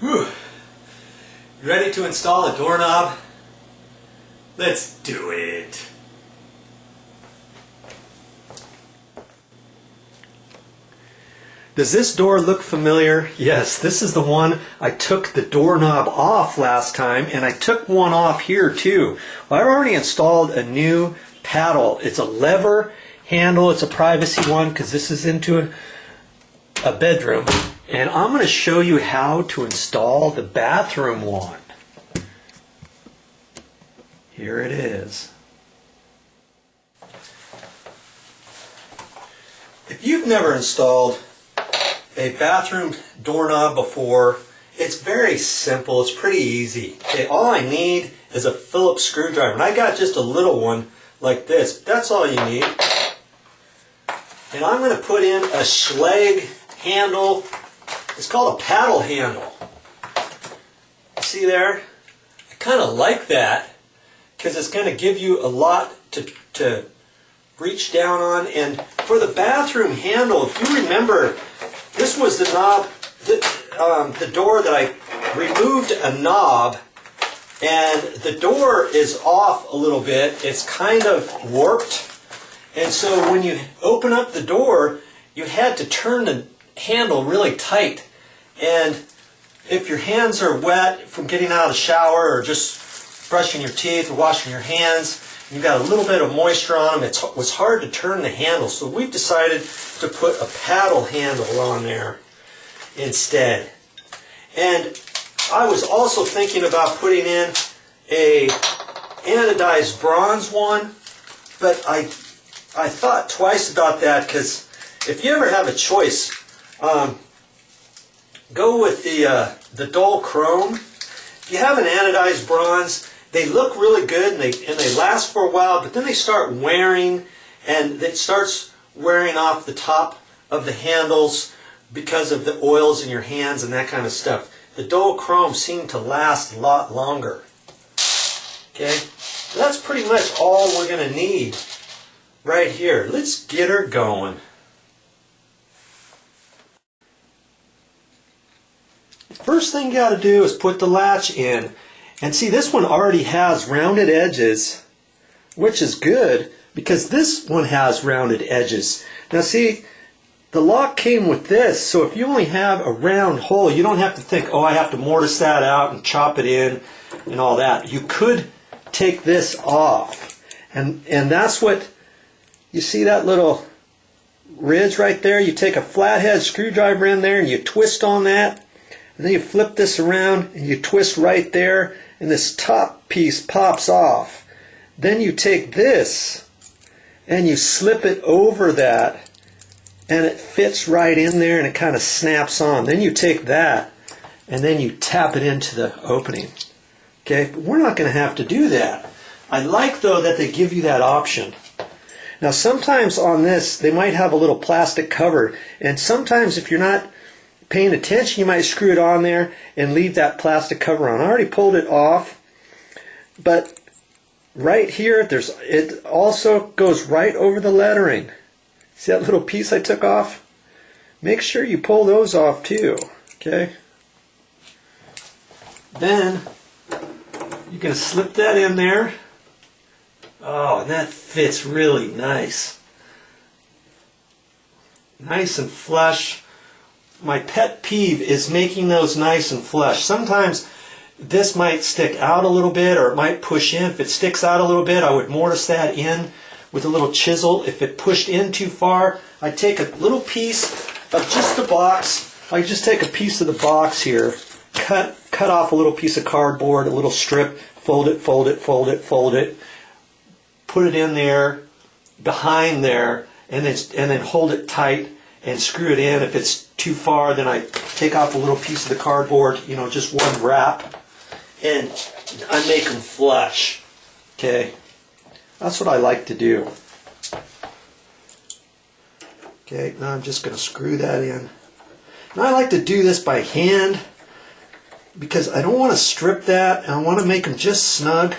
Whew. You ready to install a doorknob? Let's do it. Does this door look familiar? Yes, this is the one I took the doorknob off last time, and I took one off here too. Well, I've already installed a new paddle. It's a lever handle. It's a privacy one because this is into a bedroom. And I'm going to show you how to install the bathroom one. Here it is. If you've never installed a bathroom doorknob before, it's very simple. It's pretty easy. Okay, all I need is a Phillips screwdriver. And I got just a little one like this. That's all you need. And I'm going to put in a Schlage handle. It's called a paddle handle. See there? I kind of like that because it's going to give you a lot to reach down on. And for the bathroom handle, if you remember, this was the knob, the door that I removed a knob, and the door is off a little bit. It's kind of warped. And so when you open up the door, you had to turn the handle really tight. And if your hands are wet from getting out of the shower or just brushing your teeth or washing your hands, you've got a little bit of moisture on them, it was hard to turn the handle. So we've decided to put a paddle handle on there instead. And I was also thinking about putting in a anodized bronze one, but I thought twice about that because if you ever have a choice, go with the dull chrome. If you have an anodized bronze, they look really good and they last for a while, but then they start wearing, and it starts wearing off the top of the handles because of the oils in your hands and that kind of stuff. The dull chrome seemed to last a lot longer. Okay, that's pretty much all we're going to need right here. Let's get her going. First thing you got to do is put the latch in. And see, this one already has rounded edges, which is good because this one has rounded edges. Now see, the lock came with this, so if you only have a round hole, you don't have to think, oh, I have to mortise that out and chop it in and all that. You could take this off. And that's what, you see that little ridge right there? You take a flathead screwdriver in there and you twist on that. And then you flip this around and you twist right there, and this top piece pops off. Then you take this and you slip it over that, and it fits right in there and it kind of snaps on. Then you take that and then you tap it into the opening. Okay, but we're not going to have to do that. I like though that they give you that option. Now sometimes on this they might have a little plastic cover, and sometimes if you're not paying attention, you might screw it on there and leave that plastic cover on. I already pulled it off, but right here, it also goes right over the lettering. See that little piece I took off? Make sure you pull those off too, okay? Then, you're going to slip that in there. Oh, and that fits really nice. Nice and flush. My pet peeve is making those nice and flush. Sometimes this might stick out a little bit or it might push in. If it sticks out a little bit, I would mortise that in with a little chisel. If it pushed in too far, I'd take a little piece of just the box. I just take a piece of the box here, cut off a little piece of cardboard, a little strip, fold it, fold it, fold it, fold it, put it in there, behind there, and then hold it tight and screw it in. If it's too far, then I take off a little piece of the cardboard, you know, just one wrap, and I make them flush. Okay, that's what I like to do. Okay, now I'm just going to screw that in. Now I like to do this by hand because I don't want to strip that. I want to make them just snug.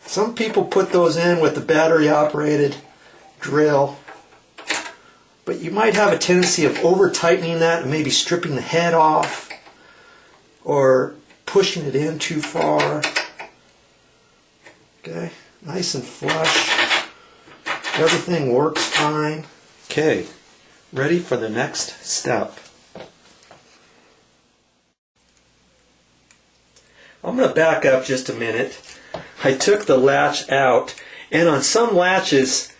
Some people put those in with the battery operated drill. but you might have a tendency of over tightening that and maybe stripping the head off or pushing it in too far. Okay, nice and flush. Everything works fine. Okay, ready for the next step. I'm going to back up just a minute. I took the latch out, and on some latches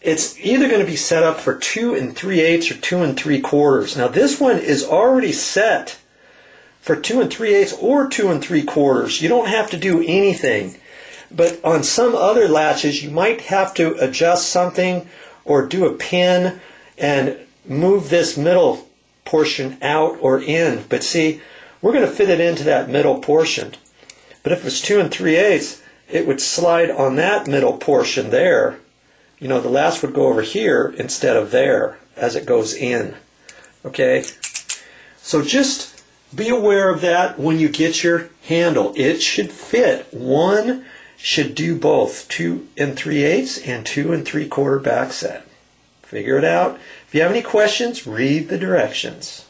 it's either going to be set up for 2 3/8 or 2 3/4. Now this one is already set for 2 3/8 or 2 3/4. You don't have to do anything. But on some other latches you might have to adjust something or do a pin and move this middle portion out or in. But see, we're going to fit it into that middle portion. But if it's 2 3/8, it would slide on that middle portion there. You know, the latch would go over here instead of there as it goes in. Okay? So just be aware of that when you get your handle. It should fit. One should do both 2 3/8 and 2 3/4 back set. Figure it out. If you have any questions, read the directions.